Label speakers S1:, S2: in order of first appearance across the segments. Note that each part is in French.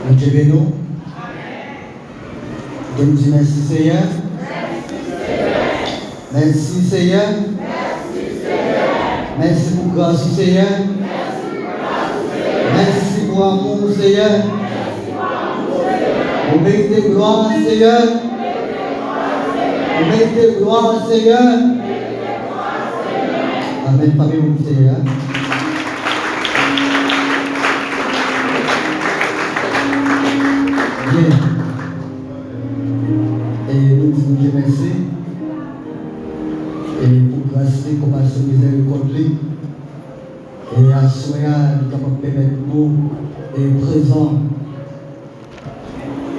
S1: Mon Dieu bénit. Je vous dis merci Seigneur. Merci Seigneur. Merci pour grâce Seigneur. Merci pour amour Seigneur. Vous méritez gloire Seigneur. Vous méritez gloire Seigneur. Amen. Famille mon Seigneur. Bien. Et nous disons Dieu merci. Et pour grâce, compassion, miséricorde. Et à ce moment-là, nous sommes permettre nous et présent.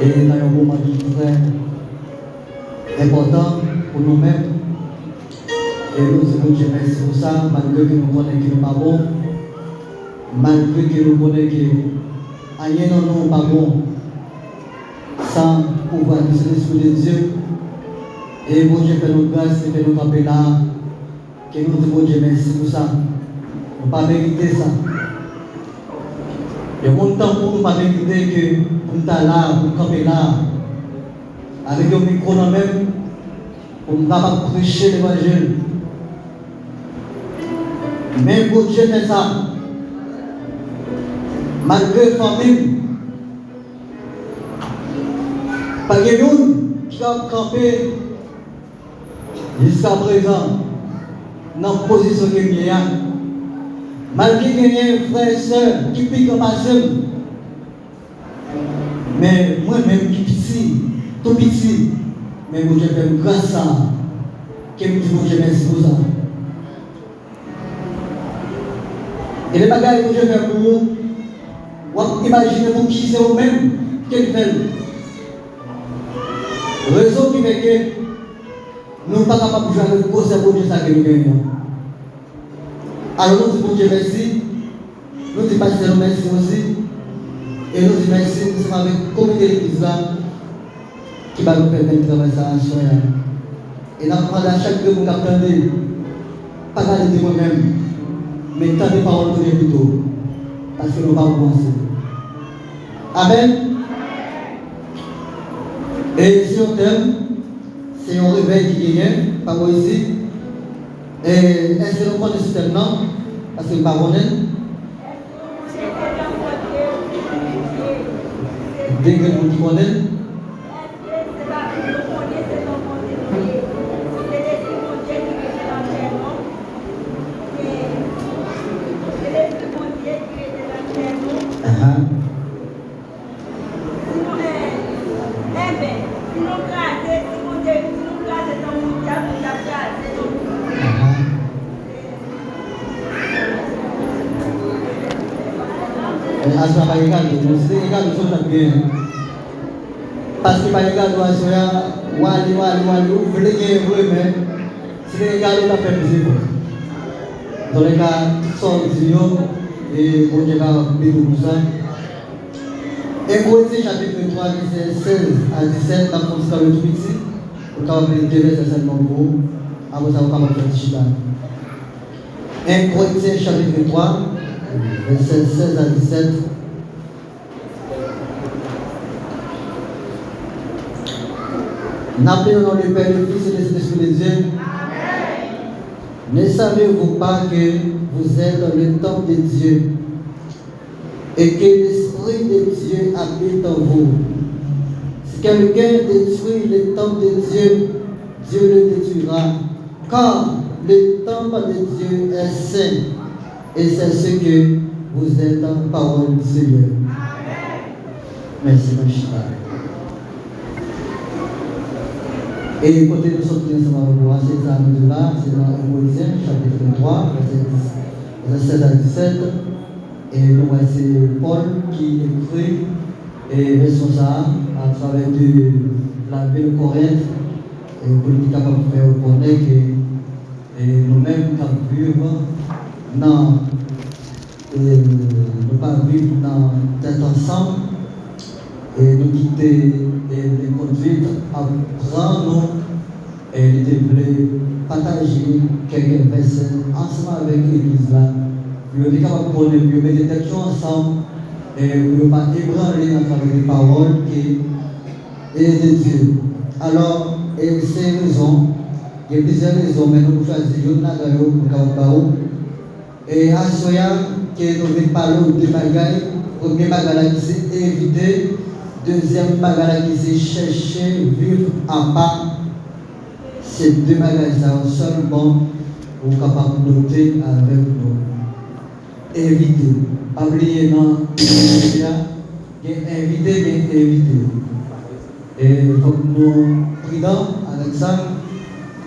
S1: Et dans un moment très important pour nous-mêmes. Et nous disons Dieu merci pour ça, malgré que nous connaissons que nous pas bon, malgré que nous connaissons que rien non nous pas bon, sans pouvoir nous l'Esprit de Dieu. Et bon Dieu fait nous grâce et fait nous camper là, que nous disons Dieu merci pour ça. Nous ne pas mériter ça. Il y a longtemps pour nous ne pas mériter que nous sommes là, pour nous camper là, avec le micro dans même, pour nous pas prêcher l'évangile. Mais bon Dieu fait ça. Malgré la famille, pas de qui a campé jusqu'à présent dans la position que nous avons. Malgré qu'il y ait un frère et soeur qui piquent en passant, mais moi-même qui petit, tout petit, mais bon Dieu fait grâce à ça, que nous disons Dieu merci pour ça. Et les bagages que je fais pour vous, vous imaginez pour qui c'est vous-même qu'il fait. Raison qui fait que nous ne sommes pas capables de jouer avec le conseil pour Dieu ça que nous gagnons. Alors nous disons Dieu merci, nous disons Pasteur merci aussi, et nous disons merci, nous sommes avec le comité de l'église là, qui va nous permettre de travailler ça en soin. Et nous demandons à chaque groupe qui attendait, pas parler de moi-même, mais tant de paroles pour Dieu plutôt, parce que nous ne pouvons pas penser. Amen. Et si on t'aime, c'est un réveil qui gagne, pas moi ici. Et est-ce que nous connaissons ce thème non? Parce que nous ne pouvons pas. Dès que nous connaissons. Parce que par exemple, wali, vous voulez que vous aimez, c'est les gars qui ont fait musique. Dans les cas, toutes sortes de vidéos, et on dirait que ça. Et Corinthiens chapitre 3, verset 16 à 17, dans le contexte de tout petit, on va faire deux versets seulement pour vous, avant ça, on va faire un chita. 1 Corinthiens chapitre 3, verset 16 à 17. N'appelez au nom du Père, du Fils et de l'Esprit de Dieu. Ne savez-vous pas que vous êtes dans le temple de Dieu et que l'Esprit de Dieu habite en vous? Si quelqu'un détruit le temple de Dieu, Dieu le détruira. Car le temple de Dieu est saint et c'est ce que vous êtes en parole du Seigneur. Merci, mon cher. Et côté de sortir ensemble avec moi, c'est ça, nous là, c'est dans Corinthiens, chapitre 3, verset 16 à 17. Et nous voyons c'est Paul qui écrit, et version ça, à travers de la ville de Corinthe, et pour nous capables de faire connaître que nous-mêmes, qui vivons dans, nous pas vivre dans cet ensemble, et nous quitter les conduites, apprendre et de partager quelques versets ensemble avec l'église là. Nous sommes capables de connaître, nous mettons des actions ensemble et pour ne pas ébranler à travers les paroles et de Dieu. Alors, et c'est raison, il y a plusieurs raisons, mais nous choisissons pour nous. Et à ce moment que nous venons parler de bagailles, premier bagage c'est éviter, deuxième bagage c'est chercher, vivre à part. Ces deux bagages sont seulement pour capable de noter avec nous. Éviter. Pas oublier non, il y a invité. Et il faut que nous prions avec ça.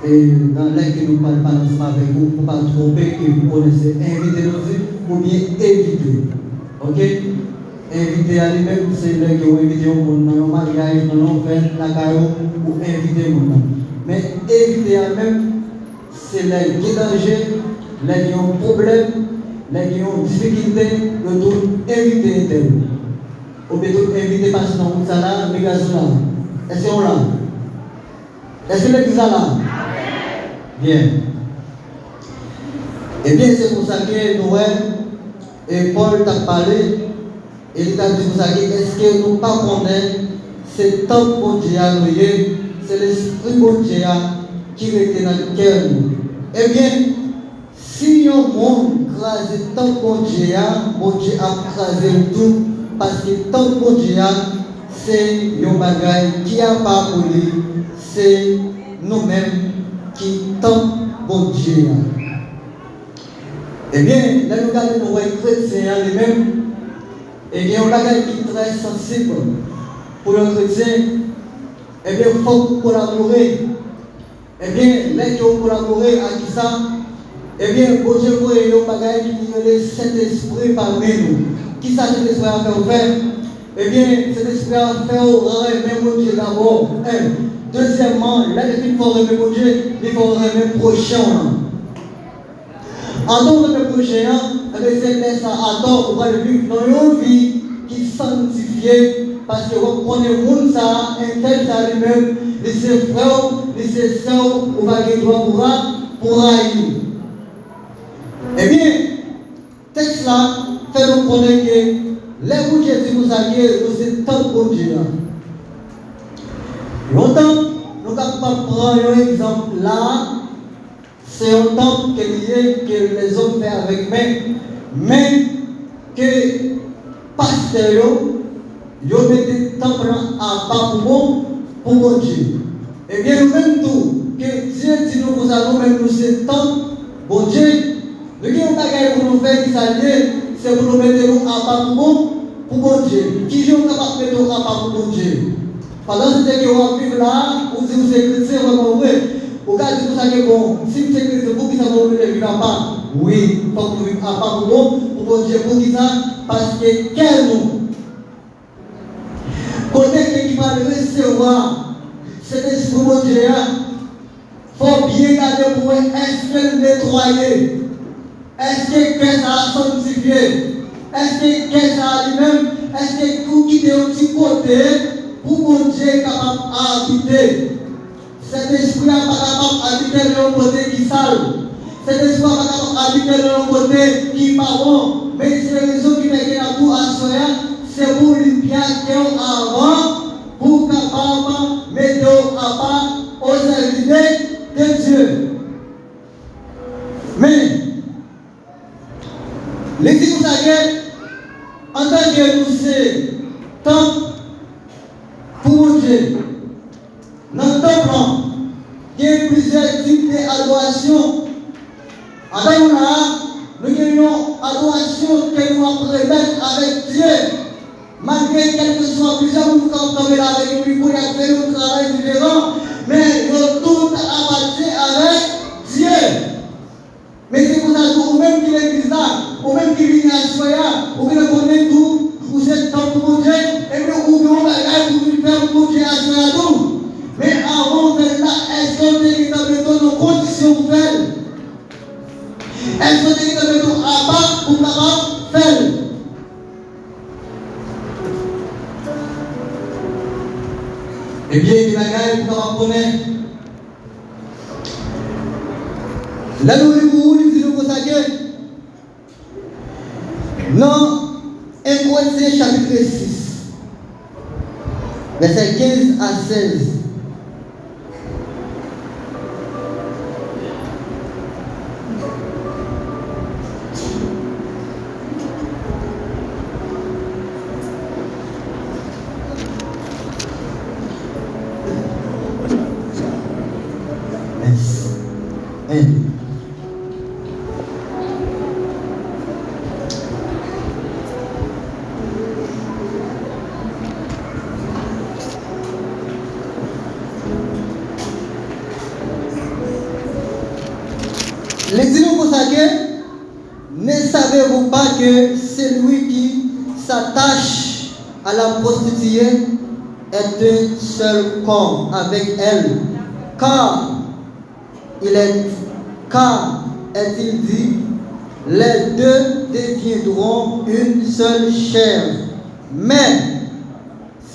S1: Et dans l'air que nous parlons pas avec vous, pour ne pas tromper et vous connaissez, inviter nous ou bien éviter. Ok? Inviter à lui-même, c'est là que vous invitez au monde, dans le mariage, dans l'enfer, la caillou, ou inviter au monde. Mais éviter à même, c'est là qui est danger, là qui ont problème, là qui ont difficulté, de tout éviter d'eux. Ou bien tout éviter parce que nous sommes là, mais gaz là. Est-ce qu'on là? Est-ce que l'église là? Bien. Eh bien, c'est pour ça que Noël et Paul t'a parlé, et il t'a dit pour ça que est-ce que nous ne pas connaissons c'est tant bon Dieu à nous, c'est l'esprit bon Dieu qui était dans le cœur. Eh bien, si le monde crase tant bon Dieu a crasé tout, parce que tant bon Dieu c'est un bagage qui a pas pour lui, c'est nous-mêmes qui tant bon Dieu. Eh bien, là nous regardons nos chrétiens lui-même, eh bien, un bagage qui est très sensible pour le chrétien. Eh bien, il faut collaborer. Eh bien, là qui ont collaboré à qui ça? Eh bien, bon Dieu, vous avez un bagage qui est le Saint-Esprit parmi nous. Qui ça, Saint-Esprit a fait? Eh bien, Saint-Esprit a fait remettre mon Dieu d'abord. Deuxièmement, là, il faut remettre mon Dieu, il faut remettre le prochain. En tant que prochain, c'est ça à tort, on va vivre dans une vie qui est sanctifiée, parce que vous prenez le monde, ça, un tel ça lui-même, et ses frères, et ses sœurs, on va gagner pour haïr. Eh bien, texte là, fait nous connaître que les bouts Jésus nous a dit, c'est tant pour Dieu. Longtemps, nous avons prendre un exemple là, c'est un temps que les hommes font avec main, mais que pasteur, ils mettent temps à bas pour mon Dieu. Eh bien, nous-mêmes tout, que Dieu dit nous allons même nous ce temps, bon Dieu, nous avons un bagage pour nous faire qui s'allie, c'est pour nous mettre à bas pour mon Dieu. Qui est capable de mettre à bas pour mon Dieu? Pendant ce temps que vous vivez là, vous dites que c'est chrétien, vraiment vrai. Au cas où vous savez bon, si c'est chrétien, vous qui savez que vous ne vivez pas, oui, il faut que vous viviez à part pour mon Dieu, pour qui ça? Parce que quel nous? Côté qui va recevoir cet esprit mon Dieu, il faut bien garder pour est-ce qu'elle nettoyer? Est-ce que ça a sanctifié? Est-ce que ça a lui-même? Est-ce que tout qui est au petit côté? Pour mon Dieu est capable d'habiter. Cet esprit n'est pas capable d'habiter de l'autre côté qui sale. Cet esprit n'est pas capable d'habiter de l'autre côté qui est marron. Mais c'est la raison qui fait que la boue à soya, c'est pour lui bien avant, pour capable de mettre à part aux services de Dieu. Mais, l'église vous savez, en tant que nous c'est tant pour Dieu, dans le temple, il y a plusieurs types d'adoration. En tant que nous avons adoration que nous apprenons avec Dieu. Malgré quel que soit plusieurs, nous sommes là avec lui pour faire un travail différent, mais nous tous abattus avec Dieu. Mais c'est pour ça que vous-même qui l'église là, vous-même qui vient à Soya, vous connaissez tout, vous êtes temps pour Dieu, et vous pouvez faire pour Dieu à Soya tout. Mais avant de là, est-ce qu'on est dans nos conditions pour faire? Est-ce qu'on est dans nos abats pour capable faire? Eh bien, il y a des bagages pour capable connaître. Là, nous consacrer. Non, 1 Corinthiens chapitre 6, versets 15 à 16. Les disons pour ça que ne savez-vous pas que celui qui s'attache à la prostituée est un seul corps avec elle, car est-il dit, les deux deviendront une seule chair. Mais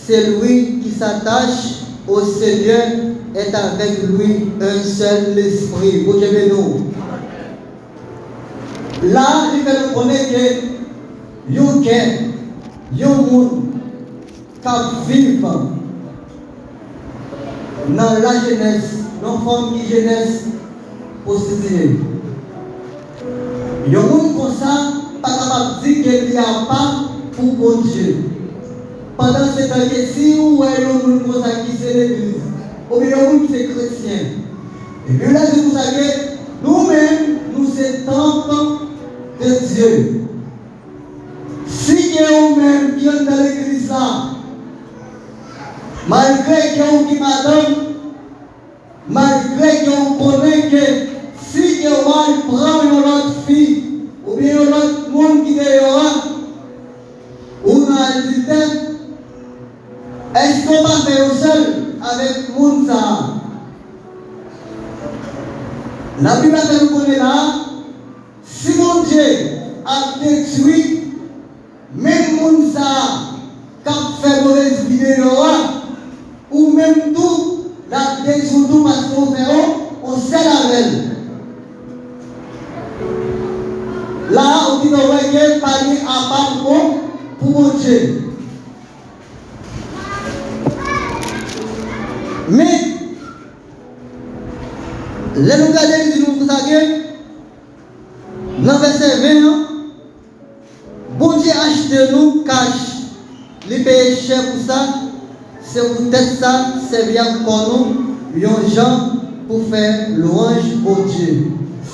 S1: celui qui s'attache au Seigneur est avec lui un seul esprit. Pour Dieu nous. Là, il fait le connaître que yon monde qui vivent dans la jeunesse, dans la forme de jeunesse prostituée. Yon monde comme ça, pas capable de dire qu'il n'y a pas pour bon Dieu. Pendant ce temps, si vous voyez yon monde comme ça qui c'est l'église, ou bien yon monde qui c'est chrétien, et puis là, c'est pour ça que nous-mêmes, nous sommes temples de Dieu. Si vous-même qui êtes dans l'église là, malgré que vous qui madame, malgré que vous connaissez que si vous prend une autre fille, ou bien un autre monde qui est dehors, ou dans l'altitude, est-ce qu'on va faire seul avec le monde ça? La Bible nous connaît là. Si mon Dieu a détruit, même mon ça, qui a fait mauvaise vidéo, ou même tout, la détruit tout parce qu'on fait, on sait la veille. Là, on dit que parler à part pour mon Dieu. Mais, les nous garder, ils nous disent dans verset 20, bon Dieu achète nous cash. Les paye cher pour ça, c'est pour tête ça, c'est bien pour nous, yon gens pour faire louange au Dieu.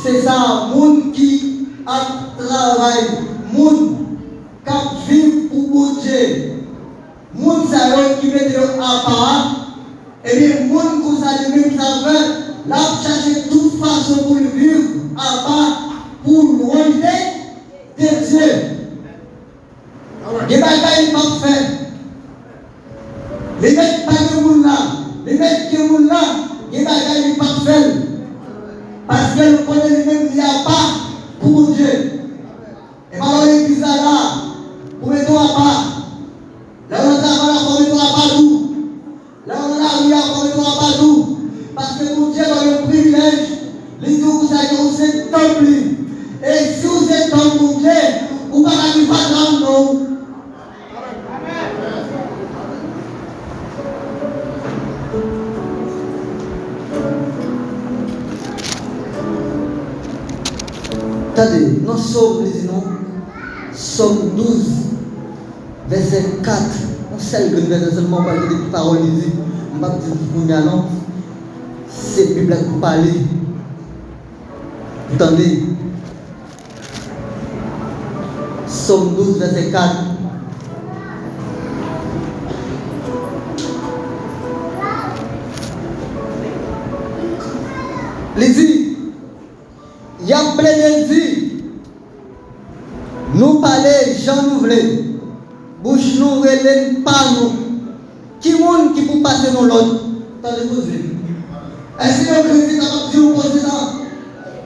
S1: C'est ça, monde qui a travaillé, monde qui vit pour bon Dieu. Monde qui met à part, et bien monde qui ça lui-même ça fait, là chercher toute façon pour vivre à part. Pour louange de Dieu. Les bagailles pas fait. Les mecs pas de monde là. Les mecs qui sont là, les bagailles pas fait. Parce que nous connaissons les mêmes il n'y a pas pour Dieu. Et alors l'église là, pour mettre à part. Là on a là pour mettre à part tout. Là on a là pour mettre à part tout. Parce que pour Dieu a un privilège. Les gens vous savez que c'est temple. Et si vous êtes dans mon Dieu, vous ne pouvez pas dans nous. Attendez, nous sommes, Somme 12, verset 4. On sait que nous seulement parler des paroles ici. On ne va pas dire pour nous allons. C'est la Bible pour parler. Attendez. Somme 12, verset 4. Il dit, il y a plein de dit, nous parler, Jean nous voulons, bouche nous relève pas nous. Qui monde qui peut passer dans l'autre? Est-ce que le chrétien capable de dire poser ça?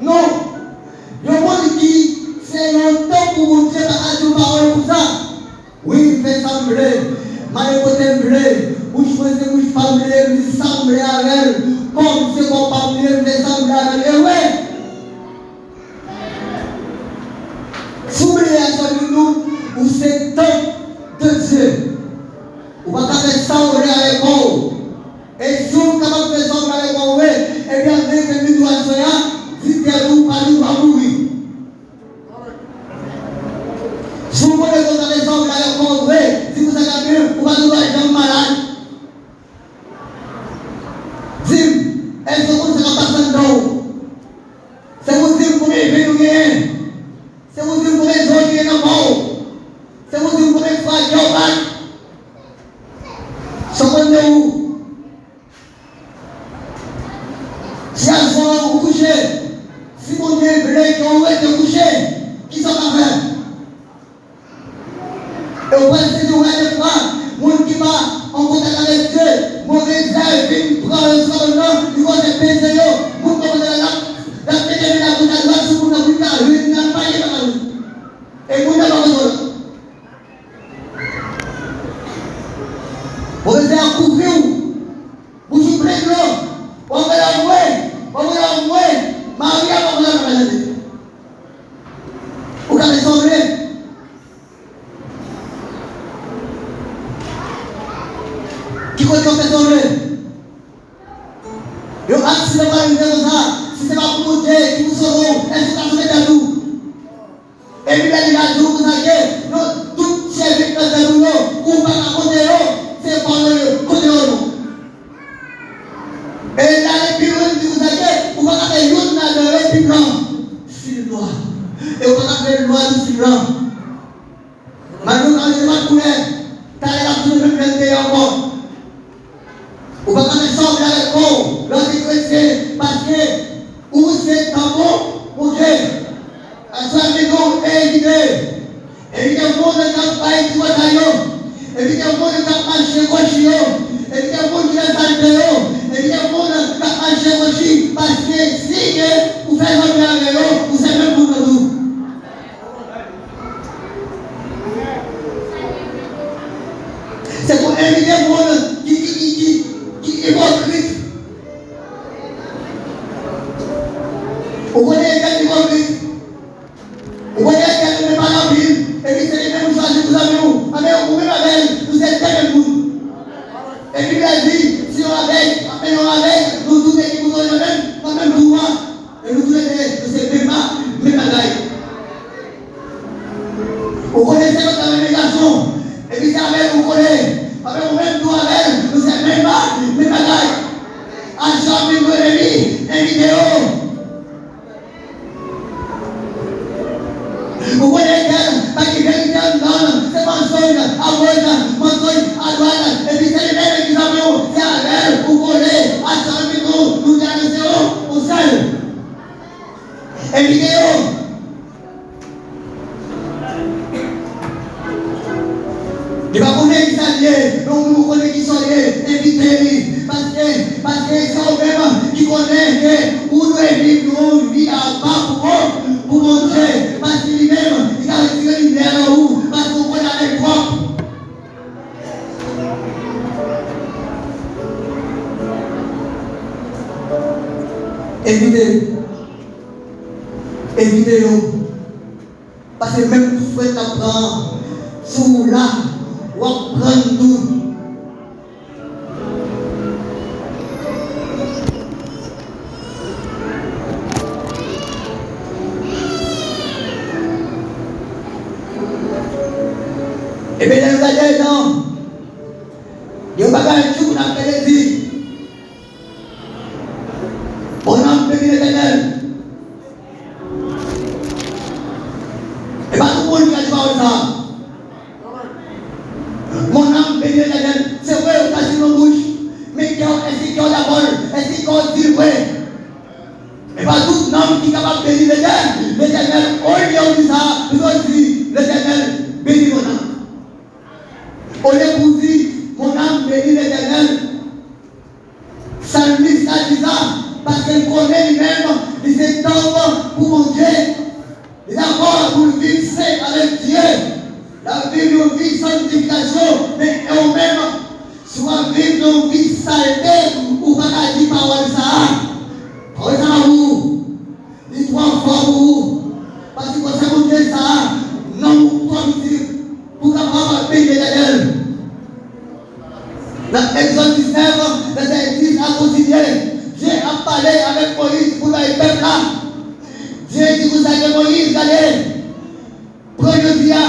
S1: Non. Il y a monde qui c'est un temps pour vous dire à Dieu parole pour ça. Oui, fait sembler. Mais côté blé, bouche posée, bouche pas blé, il semble avec elle. Comme c'est qu'on pas blé, il semble avec elle. Oui. Soubliez à celui nous où c'est temps de Dieu. Someone où si un soir vous couchez, si mon Dieu voulait qu'on vous êtes couché, qui sont en faire? Et au point de vue de fois, monde qui va en contact avec Dieu, mauvais œil, vient prendre son nom, il va se baisser, vous commencez la pédale de la bouche à droite, sur la bouche à lui, il n'a pas été dans la rue. Et vous n'avez pas besoin. Vous êtes à couvrir, vous souffrez de l'eau, on va l'envoyer, Maria va vous l'envoyer. Vous avez sauvé. Qui connaît qu'on fait sauver? Le accident va arriver comme ça, si c'est pas pour Dieu qui vous sauve, est-ce que vous êtes à nous? Et puis il a dit, vous savez, toutes ces victimes de nous, ou pas à côté c'est pas le côté de et là, les bureaux, vous savez, vous pouvez faire une dans le plus blanc, fil noir. Et vous pouvez faire le noir du fil blanc. Maintenant, quand je vais couler, t'as l'air de me faire encore. Vous pouvez faire ça avec vous, lorsque parce que où c'est tambour, pour Dieu. À ça, nous éviter. Éviter le monde de campagne qui va d'ailleurs. Éviter le monde de campagne chez Cochillon. Éviter le monde qui est dans le éviter le monde de campagne chez Cochillon. Parce que si vous faites un bien avec eux, vous savez même pour nous. C'est pour éviter le monde qui est hypocrite. Vous connaissez quel hypocrite? Vous voyez qu'elle n'est pas la ville, et puis c'est les mêmes choses que vous avez eu. Mais vous même avec, vous êtes très bien. Et puis il a dit, si on avec, nous tous les qui vous donnent le même pouvoir. Et nous tous les c'est même bagaille. Vous connaissez votre négation, et puis c'est avec vous connaissez, avec vous-même tout avec, nous c'est même bagaille. À chaque vidéo, une vidéo. Vous voyez qu'elle, qui vient dans ces mensonges, à droite, et puis c'est les mêmes qui ont c'est à elle, vous voyez, à chaque vidéo, nous annonçons au seul. Et vidéo. Il va vous dire qui s'allie, donc nous connaissons qui sont liés, évitez-les, parce que c'est eux-mêmes qui connaissent que vous devez vivre une vie à bas pour mon Dieu, parce qu'il lui-même, il a retiré une lumière en vous, parce qu'on connaît avec propre. Évitez-le, parce que même vous souhaitez apprendre, sous là, ou apprendre tout. Et bien, nous allons dire non. Il n'y a pas de tout qu'on appelle dit. On a appelé l'Éternel. Et pas tout le monde qui a dit ça. Mon âme bénit l'Éternel. C'est vrai, on a dit nos bouches. Mais est-ce qu'il y a la bonne? Est-ce qu'il y a dit vrai? Et pas tout l'homme qui est capable de bénir l'Éternel. L'Éternel, au lieu de ça, nous avons dit l'Éternel bénit mon âme. Au lieu de dire, mon âme bénit l'Éternel. Salmiste a dit ça, parce qu'il connaît lui-même, il s'étend pour mon Dieu. Il est d'accord pour vivre saint avec Dieu. La Bible nous vit sanctification, mais eux-mêmes, soit vivre nos vies saleté, ou pas qu'à dire parole ça. Parole ça à vous. Dis trois fois pour vous. Parce que quand ça mon Dieu ça, non, toi, pour capable payer l'Éternel. Dans Exode 19, verset 10 à quotidien, Dieu a parlé avec Moïse pour le peuple là. Dieu dit, vous savez Moïse, allez, prenez le dia,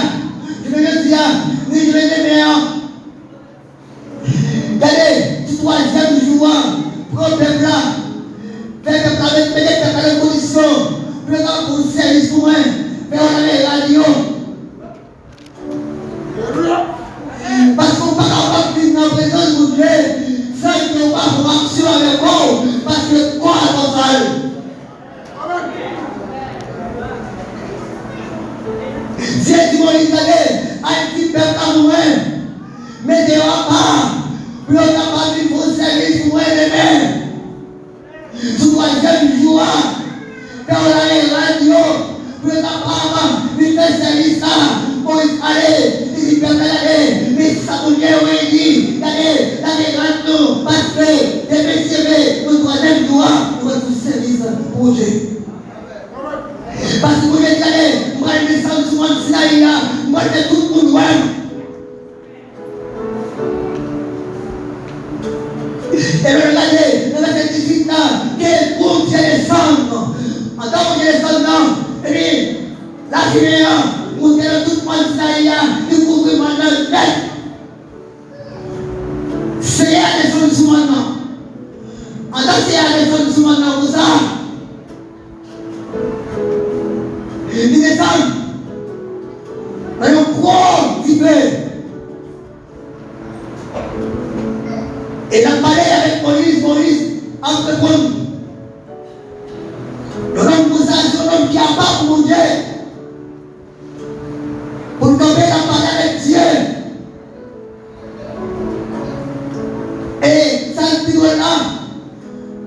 S1: je vais le dia, ni je vais l'aimer. Allez, du troisième jour, prends le peuple là, fais le peuple avec peut-être avec condition, prends pour le service pour moi, fais on a les radios. Parce qu'on ne peut pas vivre dans la présence de Dieu pour être capable de faire service pour moi-même. Sous troisième jour, quand on a les radios, pour être capable de faire service là, pour aller, il peut aller, mais ça vous dit, oui, dit, allez, allez, radios, parce que, des messieurs, le troisième jour, nous avons tout service pour Dieu. Parce que vous êtes allé, moi, je me sens souvent de Sinaïa, moi, je fais tout pour nous. Et regardez, dans cette 18 ans, quel groupe Dieu descend. En tant que Dieu descend, et puis, la Guinée, vous êtes tout le monde de Sinaïa, du gouvernement de l'aide. C'est à descendre sous maintenant. En tant que c'est à descendre sous maintenant, vous savez. Il descend. Mais le gros qui fait. Et il a parlé avec Moïse, en répondant. L'homme pour ça, c'est l'homme qui a pas pour Dieu. Pour tomber la parole avec Dieu. Et ça dit là,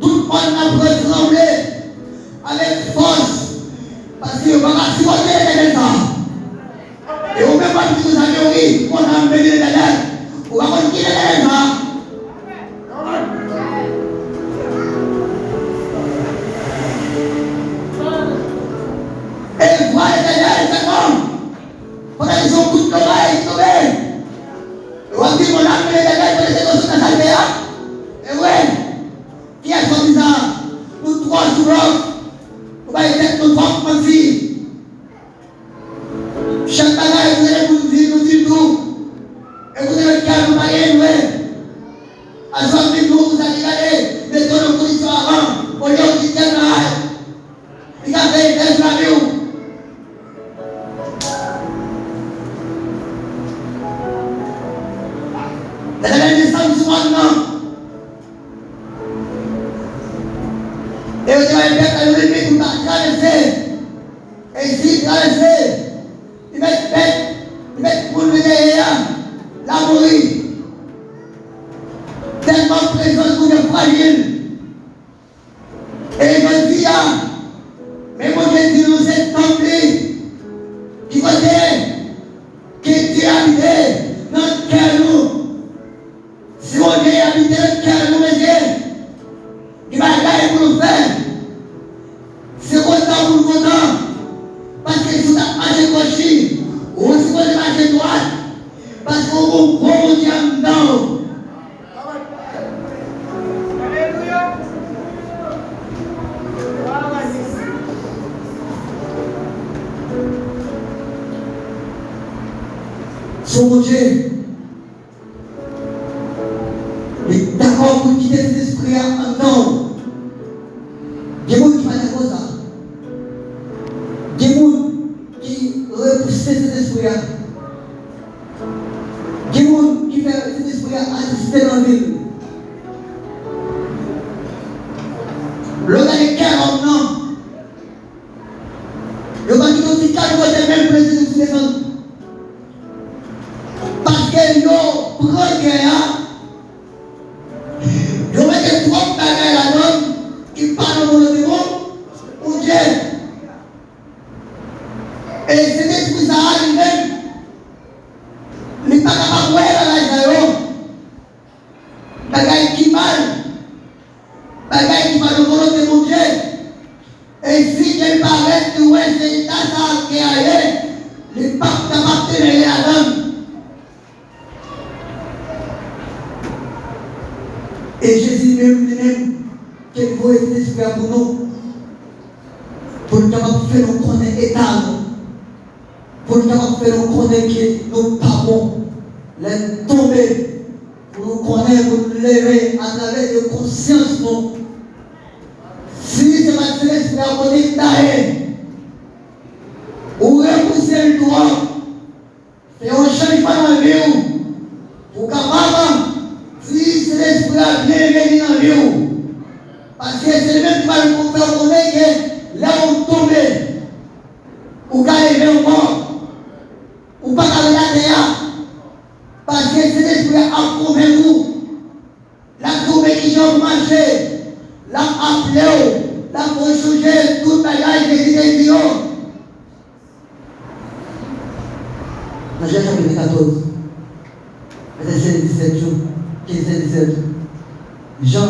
S1: tout le monde a tremblé avec force. Parce que va se voter les gens. Et au même temps que vous avez oui, on a amené les gens. On va continuer les gens. Et voilà les gens, c'est bon. Pour aller sur tout le travail, on va dire qu'on a amené les gens pour les écoles sur la salle. Et oui, qui a choisi ça? Nous trois jours. Vous allez être notre propre fille. Chaque bagaille, vous allez nous dire tout. Et vous allez faire nous marier, oui. À ce moment-là, vous allez regarder, mettons nos conditions avant. Au lieu de dire qu'il y a il y a des amis. Vous allez descendre sur maintenant. Et vous allez faire le limite, vous allez traverser. Et ici, traverser. Ils mettent pour le derrière, la mourir. Tellement présent pour les fragiles. Et il me dit, mais moi je dis, nous êtes tombés. Qui va dire, qui Dieu a habité dans le cœur nous. Si on Dieu a habité dans le cœur nous, monsieur, il va gagner pour nous faire. C'est content pour nous content. Parce que si vous avez marché gauche, ou si vous avez marché droite, parce qu'on vous gros Dieu en dedans. Alléluia. Son Dieu, il est d'accord pour quitter cet esprit en dedans. Il y a des gens qui font ça. Il y a des gens qui repoussent cet esprit. Il y a des gens qui font cet esprit assister dans la ville. Le gars est cœur non. Le gars qui est aussi calme, c'est même président de descendre. Parce que yo prend guerre. Yo met trop de bagages là-dedans qui parlent dans le démon. Ou Dieu. Et cet esprit ça lui-même. Il n'est pas capable de voir la vie. Bagaille qui mal. Bagaille qui va le volonté de mon Dieu. Et si Dieu paraît que ouais, c'est ça qui a eu, les papes d'appartenir à l'homme. Et Jésus lui-même, qu'il faut être esprit pour nous, pour nous faire nous connaître l'état, pour nous faire nous connaître que nous parlons, les tomber, pour nous connaître, pour nous lever à travers de conscience. Si c'est ma l'esprit à côté d'Aïe, ou repousser le droit, faire un changement dans la vie, pour capable. Si c'est l'esprit à bien venir dans la vie, parce que c'est le même qui va nous faire connaître que là où on tombe, ou qu'à lever au mort, ou pas qu'à regarder, parce que c'est l'esprit à convaincre marché, l'a appelé, l'a changé tout le bagage de l'idée. Dans Jean chapitre 14, verset 17 jours, 15 et 17. Jean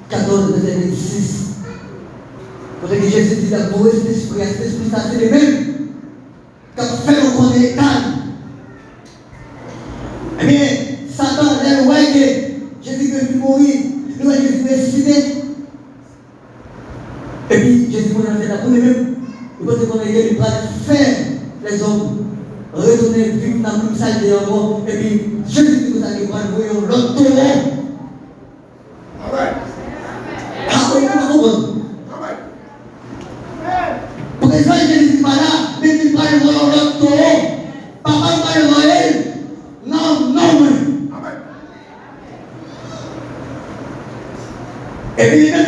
S1: 14, verset 26. Quand Jésus dit la pour cet esprit, ça c'est le même. Quand fait le corps de l'État. Eh bien, Satan, il voit que Jésus veut mourir, il voit que Jésus veut ressusciter. Et puis, Jésus a fait la pour lui-même. Il pense qu'on va faire les hommes retourner vivre dans le même salle de encore. Et puis, Jésus dit que vous allez voir l'autre tour. Ah oui, vous comprenez? Pour que ça, Jésus n'est pas là, mais il va le voir l'autre tour. Papa va le voir. Non, non. Et puis, il va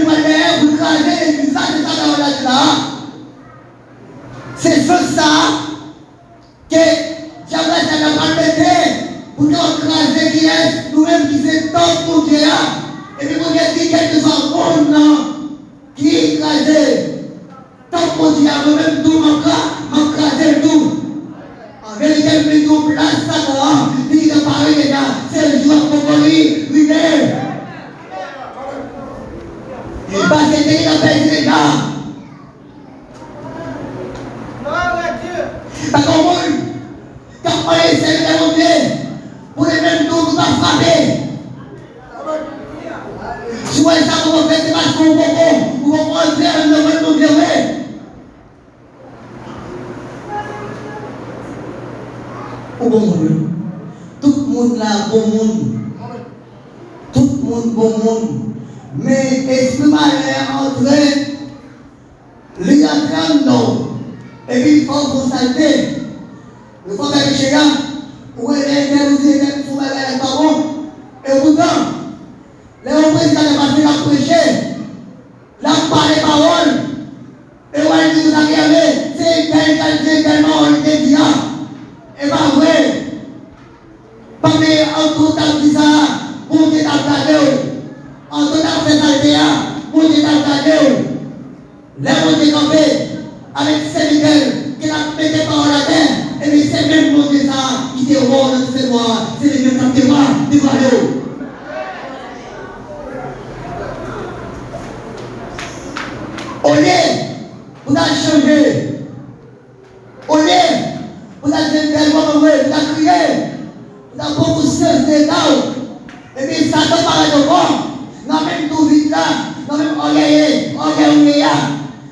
S1: vous craser les visages de ça là. C'est ça que j'aimerais ça pas mettre pour nous craser qui est nous-mêmes qui sommes tant pour Dieu. Et puis, pour dire quelque chose bon, qui est écrasé. Tant pour Dieu, nous-mêmes tout m'encraser tout. En vérité, mais nous place ça, il dit que pareil, les gars, c'est le jour pour lui, lui parce que Dieu a fait les gars. Parce qu'au monde, quand on essaie de monter, pour les mêmes tours, nous allons frapper. Si vous voyez ça, vous faites, c'est parce qu'on va prendre le monde de au bon monde. Tout le monde là, bon monde. Tout le monde, bon monde. Mais esprit malheur entré, il y a 30 ans. Et puis il faut vous salter. Il faut faire chez là. Où est l'interview, pour les parents. Et pourtant, les reprises qui ont passé la prêcher, la parler parole. Et où est-ce que vous avez regardé? C'est tellement on était dit. Et pas vrai. Pas mais en tout temps qui ça, pour Dieu t'a gardé. En tout temps fait ça, pour Dieu t'a gardé. Les gens qui campé avec Saint-Michel, qui a mis des paroles à terre, et puis c'est même mon Dieu ça, qui te voit dans ce noir, c'est les mêmes qui te voient, tu vois l'eau. Au lieu, vous avez changé. Au lieu, vous avez fait vous avez crié, vous avez beaucoup de temps. Et puis ça te paraît de bon, non même tout vite là, non même orgueillé,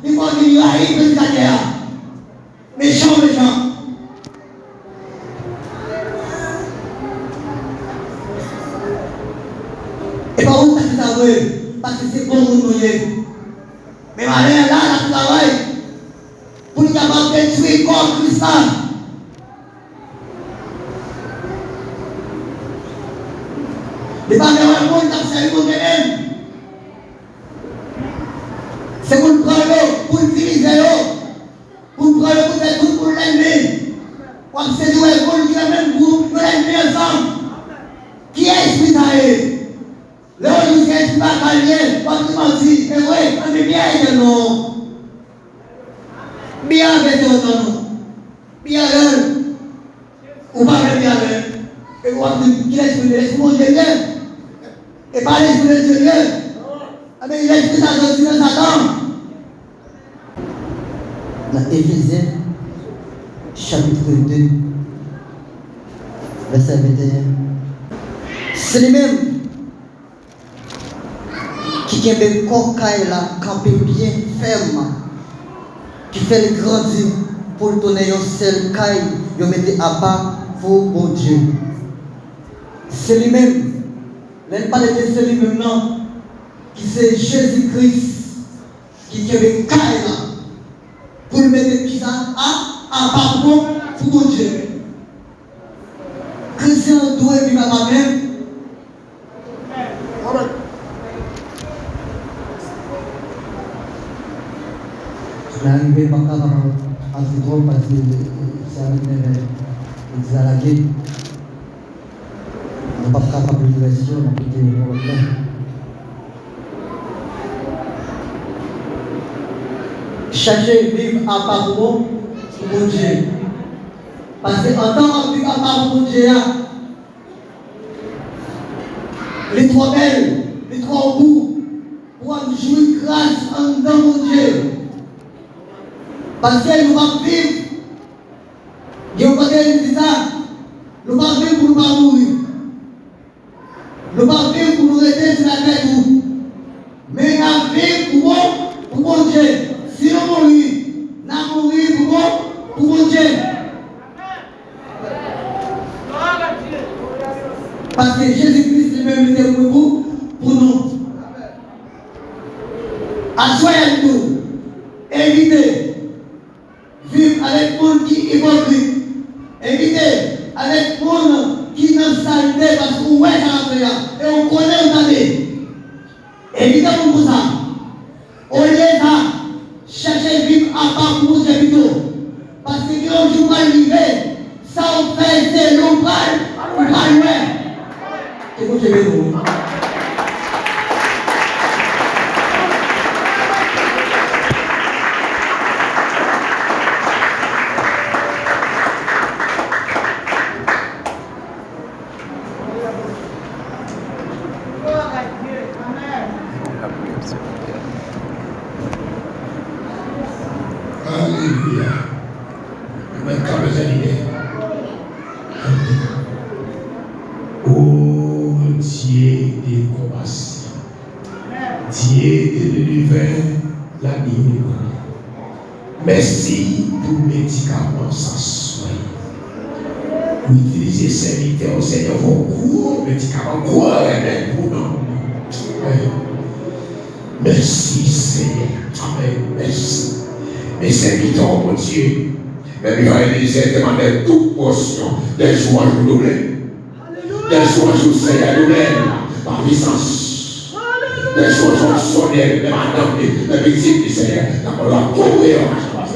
S1: il faut qu'il y ait une petite terre. Méchant. Et par où ça vrai? Parce que c'est bon pour nous. Mais ma mère là, elle travaille pour être capable de tuer le corps Christ. Les parents ont un monde qui a servi pour eux-mêmes. C'est pour le prendre, pour utiliser, pour le prendre, pour faire tout pour l'ennemi. Comme c'est doué, pour le dire même pour l'ennemi ensemble. Qui est esprit ça est? Le haut du ciel, c'est pas calme, comme tu m'as dit, mais oui, on est bien également. Bien avec nous. Bien avec ou pas bien avec. Et vous avez dit qu'il est esprit de l'esprit de Dieu. Et pas l'esprit de Dieu. Mais il est dans Satan. Dans Éphésiens, chapitre 2, verset 21. C'est lui-même qui a des cocailles là, campé bien ferme, qui fait le grandir pour le donner un seul caille, il met à part pour bon Dieu. C'est lui-même. Même pas de c'est lui-même, non. Qui c'est Jésus-Christ qui a des cailles là pour le mettre qui ça à pardon pour mon Dieu. Christian doit vivre à moi-même. Je suis arrivé par là à ce drôle parce que c'est avec les Alagés. On n'a pas capable de version, on a quitté le problème. chercher à vivre à part pour mon Dieu. Parce qu'en tant que vivre à part pour mon Dieu, les trois belles, les trois bouts, pour jouir grâce en dans mon Dieu. Parce que nous allons vivre. Dieu va dire ça. Nous allons vivre pour nous pas mourir. Nous allons vivre pour nous rester sur la terre. Mais nous allons vivre pour mon Dieu. Si nous mourons, nous allons mourir pour mon Dieu. Parce que Jésus-Christ lui-même était pour nous. Assoyez nous. Évitez. Vivre avec le monde qui est hypocrite. Évitez avec le monde qui n'a pas saleté parce qu'on voit ça et on connaît où d'aller. Évitez pour ça. Au lieu de chercher à vivre à part pour vous plutôt. Parce que quand je vais arriver, ça on fait c'est l'ombrage, on va loin. Et vous savez nous.
S2: Alléluia. Même quand vous allez. Oh Dieu de compassion, Dieu de l'univers, la nuit. Merci pour le médicament s'assoit. Vous utilisez serviteurs au Seigneur, vos cours, médicaments, quoi, pour nous. Merci Seigneur. Amen. Merci. Mes serviteurs, mon Dieu, même quand Élisée demandait toute portion des joies doublées. Des joies au Seigneur nous-mêmes, par puissance. Des choses fonctionnelles, même madame, les victimes du Seigneur, dans la courir en marche.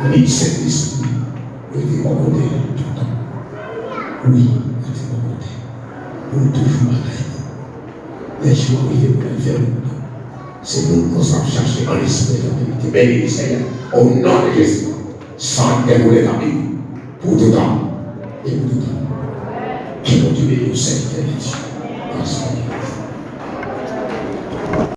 S2: Oui, c'est l'esprit. Oui, de mon côté, tout le temps. Oui, de mon côté. Nous toujours bataille. Les joies qui viennent faire le temps. C'est nous qu'on s'en chercher en l'esprit de la vérité. Béni Seigneur, au nom de Jésus, sans dérouler la vie, pour tout temps et pour tout temps. Que mon Dieu bénisse au Seigneur de Dieu. Grâce à Dieu.